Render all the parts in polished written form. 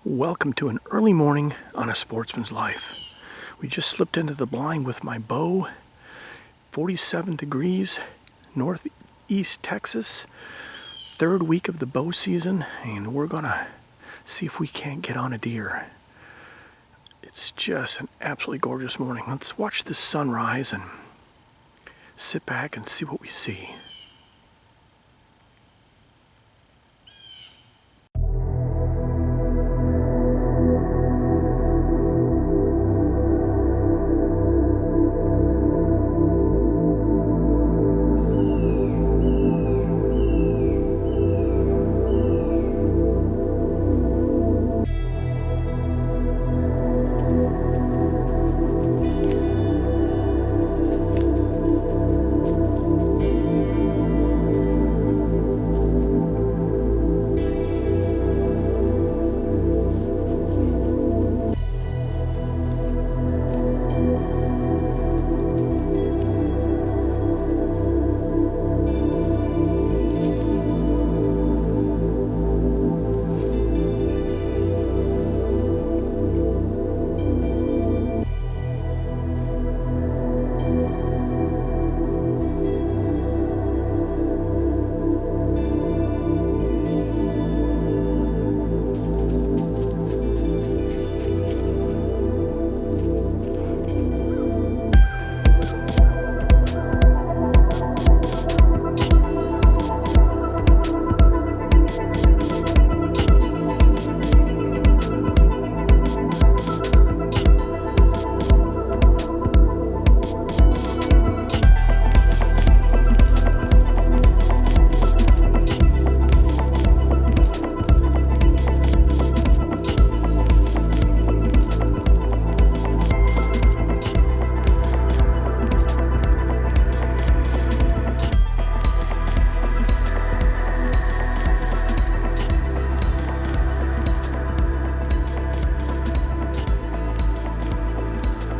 Welcome to an early morning on A Sportsman's Life. We just slipped into the blind with my bow. 47 degrees, northeast Texas. Third week of the bow season, and we're gonna see if we can't get on a deer. It's just an absolutely gorgeous morning. Let's watch the sunrise and sit back and see what we see.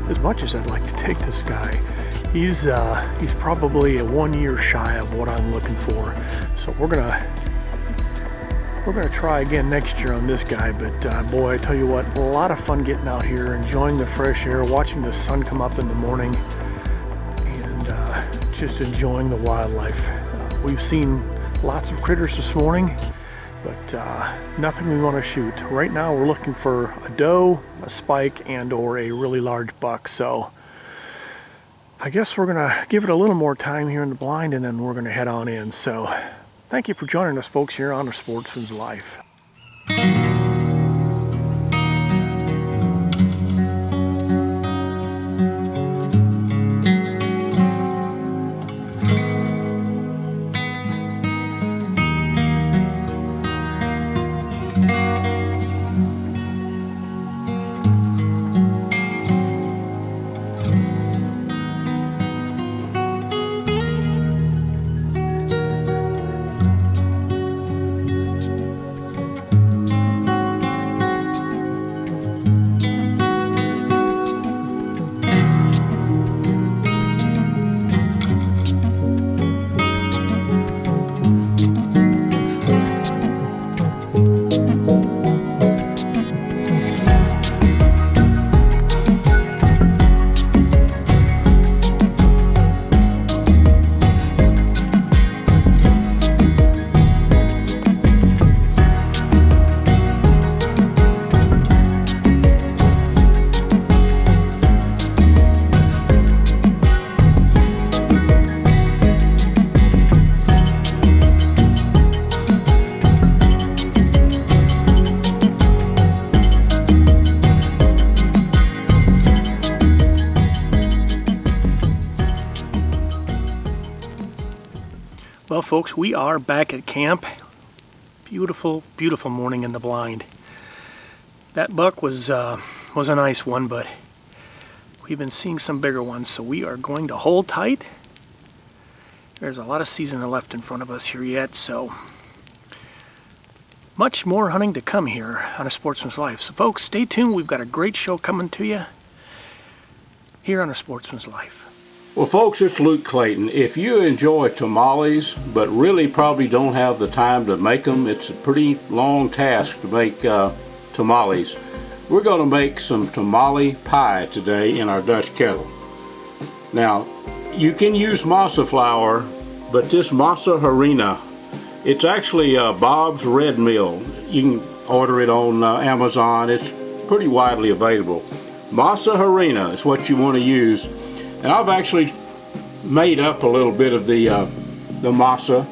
As much as I'd like to take this guy, he's probably a 1 year shy of what I'm looking for. So we're gonna try again next year on this guy. But boy, I tell you what, a lot of fun getting out here, enjoying the fresh air, watching the sun come up in the morning, and just enjoying the wildlife. We've seen lots of critters this morning, but nothing we want to shoot. Right now we're looking for a doe, a spike, and or a really large buck. So I guess we're gonna give it a little more time here in the blind, and then we're gonna head on in. So thank you for joining us, folks, here on A Sportsman's Life. Well, folks, we are back at camp. Beautiful, beautiful morning in the blind. That buck was a nice one, but we've been seeing some bigger ones, so we are going to hold tight. There's a lot of season left in front of us here yet, so much more hunting to come here on A Sportsman's Life. So, folks, stay tuned. We've got a great show coming to you here on A Sportsman's Life. Well, folks, it's Luke Clayton. If you enjoy tamales, but really probably don't have the time to make them, it's a pretty long task to make tamales. We're going to make some tamale pie today in our Dutch kettle. Now, you can use masa flour, but this masa harina, it's actually Bob's Red Mill. You can order it on Amazon. It's pretty widely available. Masa harina is what you want to use. And I've actually made up a little bit of the masa.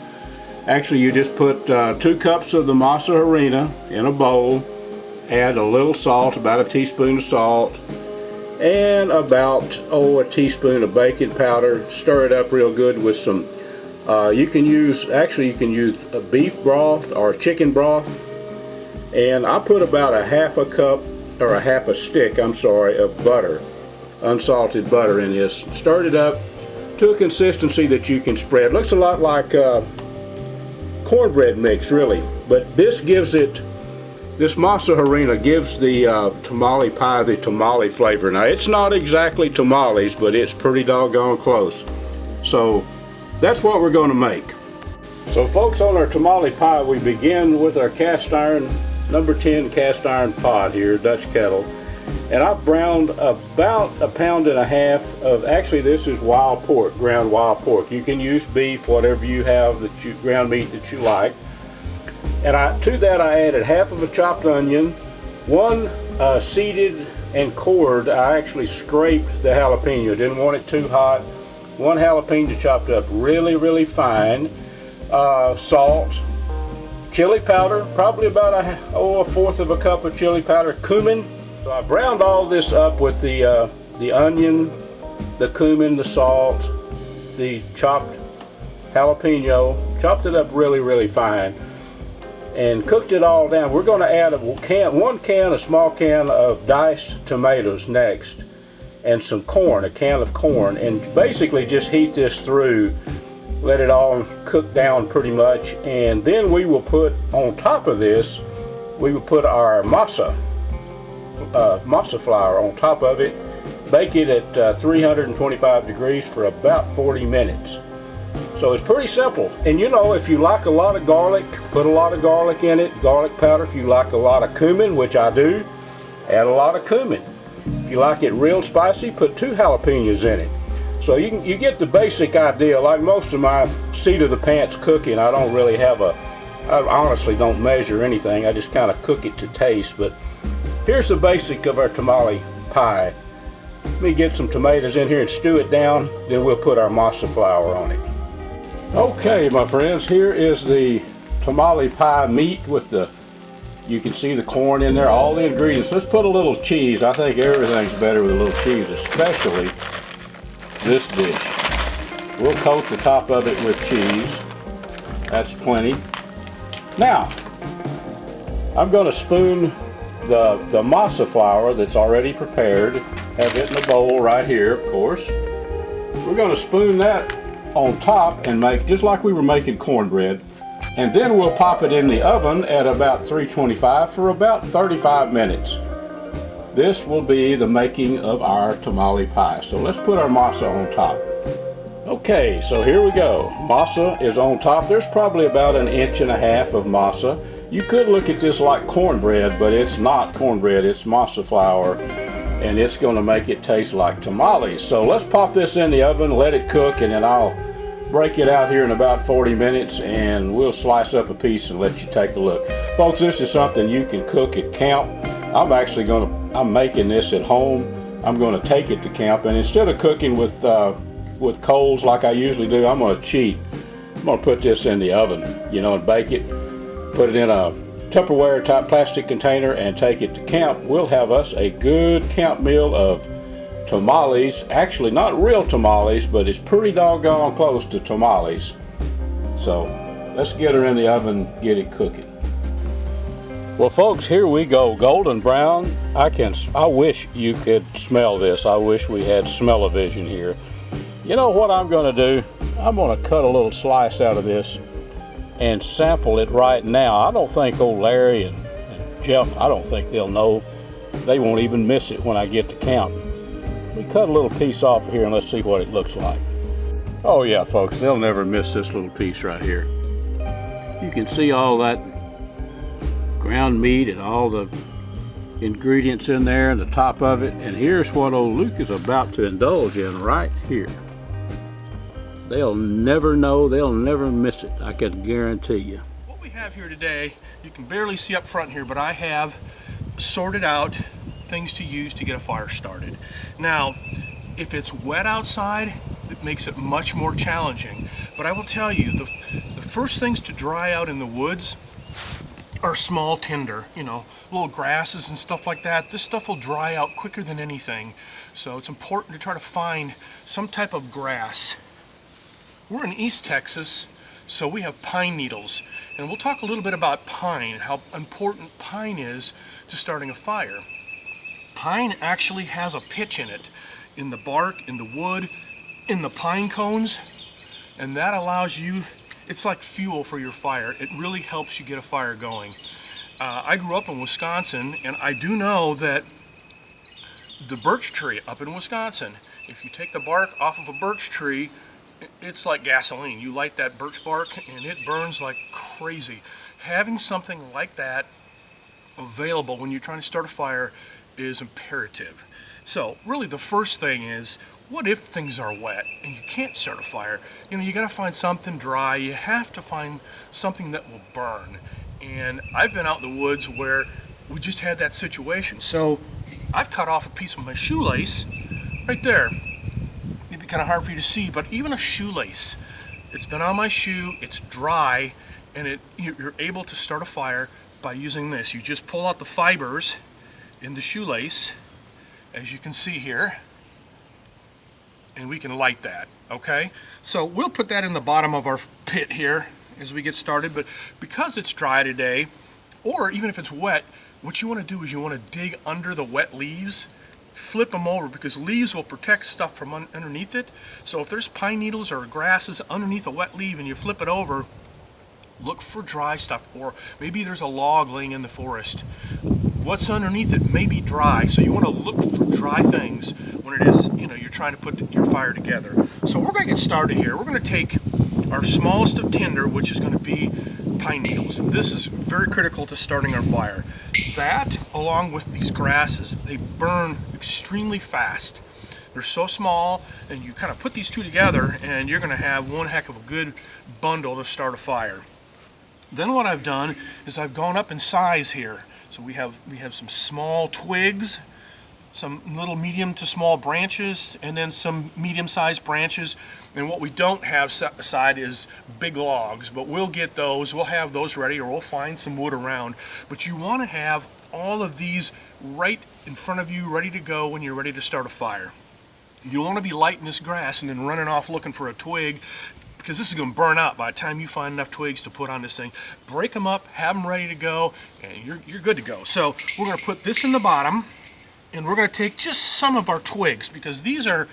Actually, you just put 2 cups of the masa harina in a bowl, add a little salt, about a teaspoon of salt, and about a teaspoon of baking powder. Stir it up real good with some, you can use a beef broth or chicken broth. And I put about a half a stick of butter, unsalted butter in this. Stirred it up to a consistency that you can spread. Looks a lot like cornbread mix, really, but this masa harina gives the tamale pie the tamale flavor. Now, it's not exactly tamales, but it's pretty doggone close. So that's what we're going to make. So, folks, on our tamale pie, we begin with our cast iron, number 10 cast iron pot here, Dutch kettle. And I've browned about 1.5 pounds of, actually this is wild pork, ground wild pork. You can use beef, whatever you have, ground meat that you like. And to that I added half of a chopped onion, 1 seeded and cored. I actually scraped the jalapeno, didn't want it too hot. 1 jalapeno chopped up really, really fine. Salt, chili powder, probably about a 1/4 of a cup of chili powder, cumin. So I browned all this up with the onion, the cumin, the salt, the chopped jalapeno, chopped it up really, really fine, and cooked it all down. We're going to add a small can of diced tomatoes next, and some corn, a can of corn, and basically just heat this through, let it all cook down pretty much, and then we will put on top of this, we will put our masa flour on top of it, bake it at 325 degrees for about 40 minutes. So it's pretty simple. And you know, if you like a lot of garlic, put a lot of garlic in it, garlic powder. If you like a lot of cumin, which I do, add a lot of cumin. If you like it real spicy, put 2 jalapenos in it. So you get the basic idea. Like most of my seat of the pants cooking, I don't really have I honestly don't measure anything. I just kind of cook it to taste. But here's the basic of our tamale pie. Let me get some tomatoes in here and stew it down, then we'll put our masa flour on it. Okay, my friends, here is the tamale pie meat with you can see the corn in there, all the ingredients. Let's put a little cheese. I think everything's better with a little cheese, especially this dish. We'll coat the top of it with cheese. That's plenty. Now, I'm going to spoon the masa flour that's already prepared. Have it in a bowl right here, of course. We're going to spoon that on top and make just like we were making cornbread, and then we'll pop it in the oven at about 325 for about 35 minutes. This will be the making of our tamale pie. So let's put our masa on top. Okay, so here we go. Masa is on top. There's probably about 1.5 inches of masa. You could look at this like cornbread, but it's not cornbread, it's masa flour, and it's going to make it taste like tamales. So let's pop this in the oven, let it cook, and then I'll break it out here in about 40 minutes and we'll slice up a piece and let you take a look. Folks, this is something you can cook at camp. I'm making this at home. I'm going to take it to camp, and instead of cooking with coals like I usually do, I'm going to cheat. I'm going to put this in the oven, and bake it. Put it in a Tupperware type plastic container and take it to camp. We'll have us a good camp meal of tamales. Actually, not real tamales, but it's pretty doggone close to tamales. So let's get her in the oven, get it cooking. Well folks, here we go, golden brown. I wish you could smell this. I wish we had smell-o-vision here. You know what I'm gonna do? I'm gonna cut a little slice out of this and sample it right now. I don't think old Larry and Jeff, I don't think they'll know. They won't even miss it when I get to count. We cut a little piece off here and let's see what it looks like. Oh yeah, folks, they'll never miss this little piece right here. You can see all that ground meat and all the ingredients in there and the top of it. And here's what old Luke is about to indulge in right here. They'll never know, they'll never miss it, I can guarantee you. What we have here today, you can barely see up front here, but I have sorted out things to use to get a fire started. Now, if it's wet outside, it makes it much more challenging. But I will tell you, the first things to dry out in the woods are small tinder, you know, little grasses and stuff like that. This stuff will dry out quicker than anything. So it's important to try to find some type of grass. We're in East Texas, so we have pine needles. And we'll talk a little bit about pine, how important pine is to starting a fire. Pine actually has a pitch in it, in the bark, in the wood, in the pine cones, and that allows you, it's like fuel for your fire. It really helps you get a fire going. I grew up in Wisconsin, and I do know that the birch tree up in Wisconsin, if you take the bark off of a birch tree, it's like gasoline. You light that birch bark and it burns like crazy. Having something like that available when you're trying to start a fire is imperative. So really the first thing is, what if things are wet and you can't start a fire? You know, you got to find something dry. You have to find something that will burn. And I've been out in the woods where we just had that situation. So I've cut off a piece of my shoelace right there. Maybe kind of hard for you to see, but even a shoelace, it's been on my shoe, it's dry, and you're able to start a fire by using this. You just pull out the fibers in the shoelace, as you can see here, and we can light that, okay? So we'll put that in the bottom of our pit here as we get started, but because it's dry today, or even if it's wet, what you want to do is you want to dig under the wet leaves, flip them over, because leaves will protect stuff from underneath it. So if there's pine needles or grasses underneath a wet leaf and you flip it over, look for dry stuff, or maybe there's a log laying in the forest. What's underneath it may be dry, so you want to look for dry things when it is, you know, you're trying to put your fire together. So we're going to get started here. We're going to take our smallest of tinder, which is going to be pine needles. This is very critical to starting our fire. That, along with these grasses, they burn extremely fast. They're so small, and you kind of put these two together, and you're going to have one heck of a good bundle to start a fire. Then what I've done is I've gone up in size here. So we have some small twigs, some little medium to small branches, and then some medium-sized branches. And what we don't have set aside is big logs, but we'll get those. We'll have those ready, or we'll find some wood around. But you want to have all of these right in front of you, ready to go when you're ready to start a fire. You want to be lighting this grass and then running off looking for a twig, because this is going to burn out by the time you find enough twigs to put on this thing. Break them up, have them ready to go, and you're good to go. So we're going to put this in the bottom, and we're going to take just some of our twigs, because these are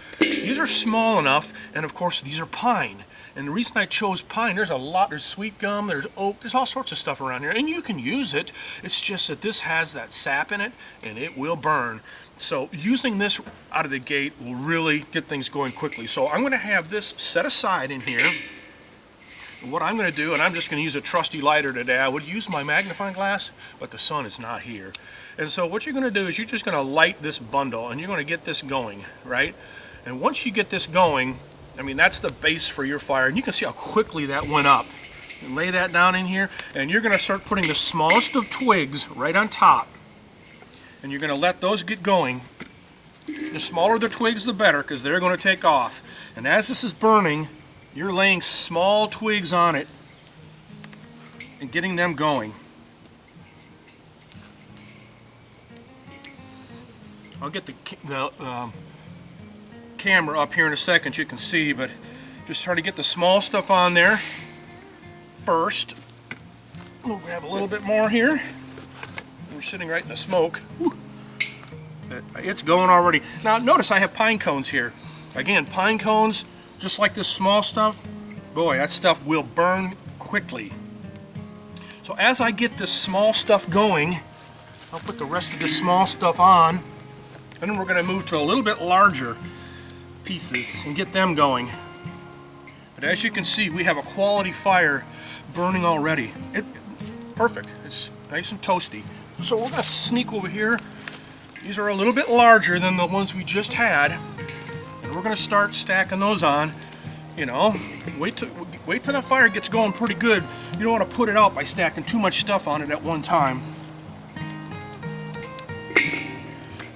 small enough, and of course these are pine. And the reason I chose pine, there's sweet gum, there's oak, there's all sorts of stuff around here, and you can use it. It's just that this has that sap in it, and it will burn. So using this out of the gate will really get things going quickly. So I'm going to have this set aside in here. And what I'm going to do, and I'm just going to use a trusty lighter today. I would use my magnifying glass, but the sun is not here. And so what you're going to do is you're just going to light this bundle, and you're going to get this going, right? And once you get this going, I mean, that's the base for your fire. And you can see how quickly that went up. And lay that down in here, and you're going to start putting the smallest of twigs right on top. And you're going to let those get going. The smaller the twigs, the better, because they're going to take off. And as this is burning, you're laying small twigs on it and getting them going. I'll get the camera up here in a second, you can see, but just try to get the small stuff on there. first. We'll grab a little bit more here. We're sitting right in the smoke. Whew. It's going already. Now notice I have pine cones here. Again, pine cones, just like this small stuff, boy, that stuff will burn quickly. So as I get this small stuff going, I'll put the rest of the small stuff on, and then we're going to move to a little bit larger pieces and get them going. But as you can see, we have a quality fire burning already. Perfect. It's nice and toasty. So we're going to sneak over here. These are a little bit larger than the ones we just had, and we're going to start stacking those on. You know, wait till the fire gets going pretty good. You don't want to put it out by stacking too much stuff on it at one time.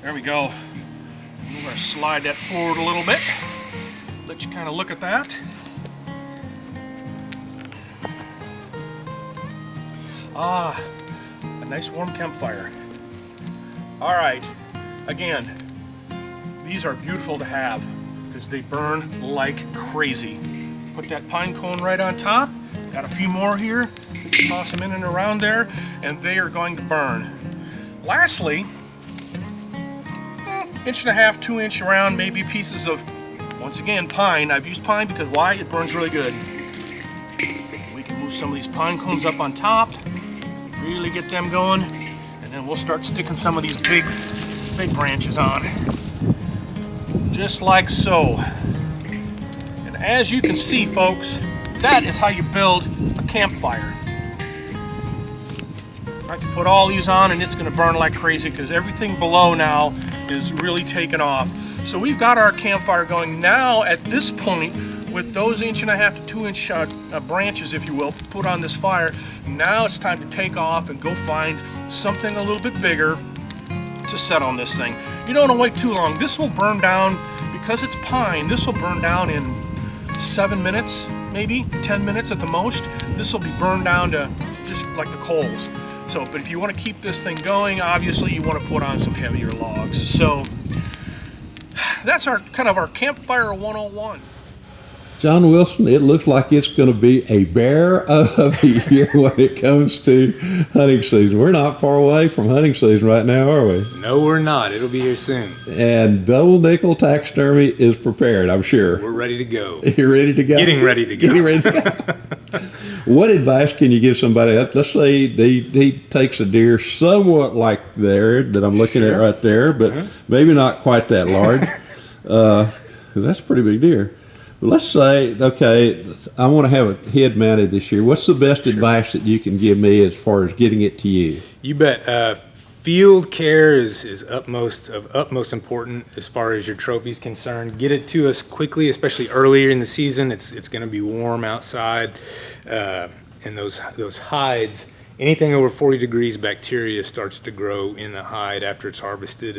There we go. We're going to slide that forward a little bit. Let you kind of look at that. Ah, a nice warm campfire. All right, again, these are beautiful to have because they burn like crazy. Put that pine cone right on top. Got a few more here. Toss them in and around there, and they are going to burn. Lastly, 1.5 inch, 2 inch around, maybe pieces of, once again, pine. I've used pine because why? It burns really good. We can move some of these pine cones up on top, really get them going, and then we'll start sticking some of these big branches on. Just like so. And as you can see, folks, that is how you build a campfire. I can put all these on and it's going to burn like crazy because everything below now is really taken off. So we've got our campfire going now at this point with those 1.5 to 2 inch branches, if you will, put on this fire. Now it's time to take off and go find something a little bit bigger to set on this thing. You don't want to wait too long. This will burn down, because it's pine, this will burn down in 7 minutes, maybe 10 minutes at the most. This will be burned down to just like the coals. So, but if you want to keep this thing going, obviously you want to put on some heavier logs. So that's our kind of our campfire 101. John Wilson, it looks like it's going to be a bear of a year when it comes to hunting season. We're not far away from hunting season right now, are we? No, we're not. It'll be here soon. And Double Nickle Taxidermy is prepared, I'm sure. We're ready to go. You're ready to go? Getting ready to go. Getting ready to go. What advice can you give somebody? Let's say he takes a deer somewhat like there that I'm looking at right there, but maybe not quite that large, because that's a pretty big deer. Let's say, okay, I want to have a head mounted this year. What's the best advice that you can give me as far as getting it to you? You bet. Field care is of utmost important as far as your trophy's concerned. Get it to us quickly, especially earlier in the season. It's going to be warm outside, and those hides, anything over 40 degrees, bacteria starts to grow in the hide after it's harvested,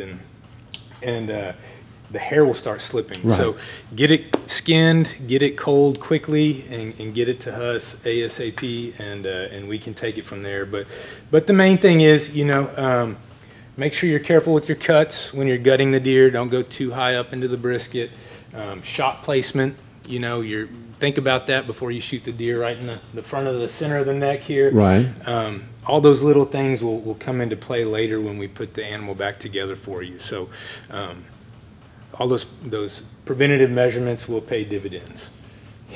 and the hair will start slipping. Right. So get it skinned, get it cold quickly, and get it to us ASAP, and we can take it from there. But the main thing is, make sure you're careful with your cuts when you're gutting the deer. Don't go too high up into the brisket. Shot placement, think about that before you shoot the deer right in the front of the center of the neck here. Right. All those little things will come into play later when we put the animal back together for you. So all those preventative measurements will pay dividends.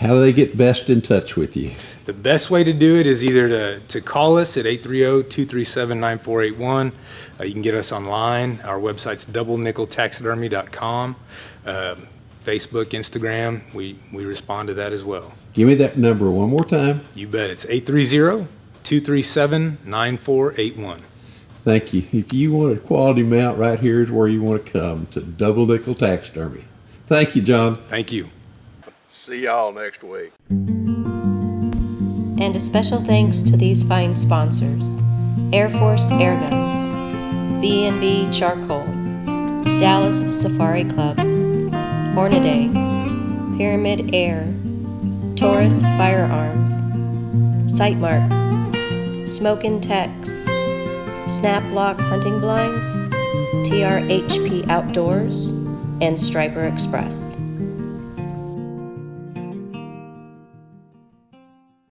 How do they get best in touch with you? The best way to do it is either to call us at 830-237-9481. You can get us online. Our website's doublenickeltaxidermy.com. Facebook, Instagram, we respond to that as well. Give me that number one more time. You bet. It's 830-237-9481. Thank you. If you want a quality mount, right here is where you want to come, to Double Nickle Taxidermy. Thank you, John. Thank you. See y'all next week. And a special thanks to these fine sponsors: Air Force Air Guns, B&B Charcoal, Dallas Safari Club, Hornaday, Pyramid Air, Taurus Firearms, Sightmark, Smokin' Tex, Snaplock Hunting Blinds, TRHP Outdoors, and Striper Express.